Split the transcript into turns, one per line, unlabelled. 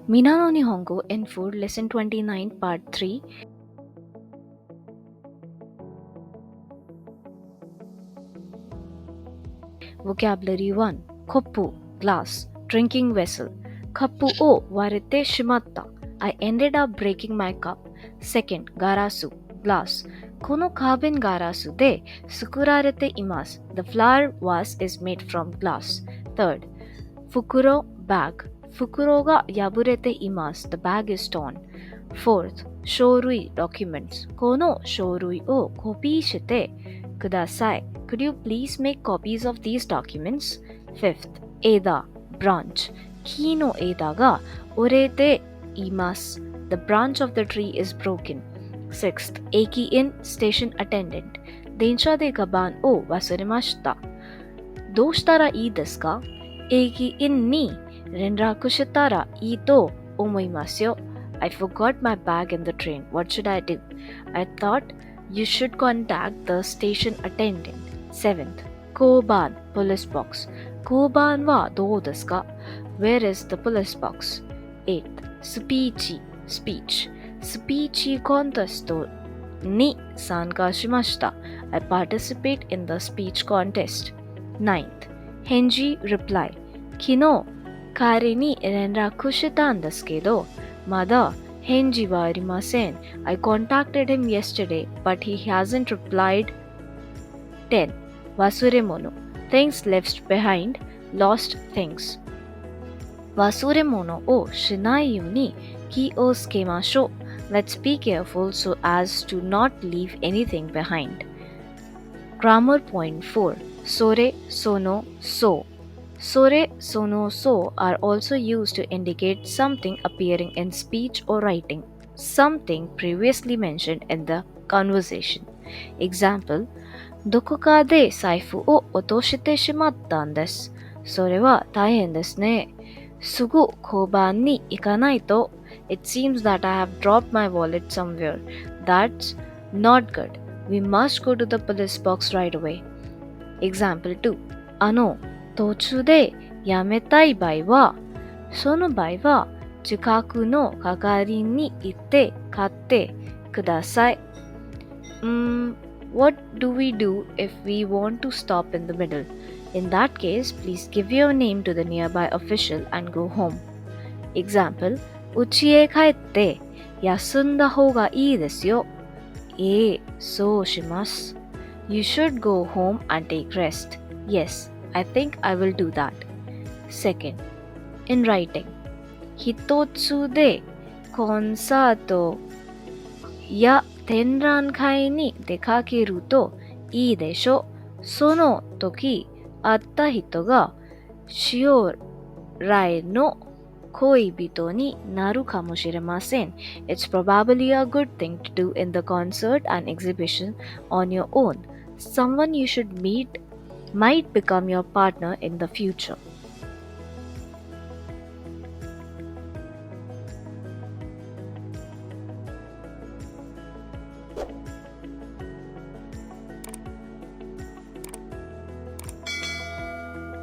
Minna no Nihongo in Food Lesson 29 Part 3. Vocabulary 1. Koppu, glass, drinking vessel. Kappu o warete shimatta. I ended up breaking my cup. Second, garasu, glass. Kono carbon garasu de sukurarete imasu. The flower vase is made from glass. Third, fukuro, bag. Fukuro ga yaburete imasu. The bag is torn. Fourth, shorui, documents. Kono shorui o copy shite kudasai. Could you please make copies of these documents? Fifth, eda, branch. Ki no eda ga orete imasu. The branch of the tree is broken. Sixth, eki in, station attendant. Densha de kaban o wasuremashita. Doshitara ii desu ka? Eki in ni renraku shitara ii to omoimasu yo. I forgot my bag in the train. What should I do? I thought you should contact the station attendant. 7th, Koban, police box. Koban wa dou desu ka? Where is the police box? 8th, Speechy, speech. Speechy contest ni sanka shimashita. I participate in the speech contest. 9th, Henji, reply. Kino kare ni renraku shitan desu kedo, mada henji wa arimasen. I contacted him yesterday, but he hasn't replied. 10. Wasuremono, things left behind, lost things. Wasuremono o shinai yo ni ki o tsukemashou. Let's be careful so as to not leave anything behind. Grammar point 4. Sore, sono, so. Sore, sono, so are also used to indicate something appearing in speech or writing, something previously mentioned in the conversation. Example, どこかで財布を落としてしまったんです。それは大変ですね。すぐ交番に行かないと。It seems that I have dropped my wallet somewhere. That's not good. We must go to the police box right away. Example 2. 途中でやめたい場合は、その場合は近くの係に行って買ってください。What do we do if we want to stop in the middle? In that case, please give your name to the nearby official and go home. Example, 家へ帰って休んだ方がいいですよ。そうします。You should go home and take rest. Yes, I think I will do that. Second, in writing, 一つでコンサートや展覧会に出かけるといいでしょ。その時会った人が将来の恋人になるかもしれません。It's probably a good thing to do in the concert and exhibition on your own. Someone you should meet might become your partner in the future.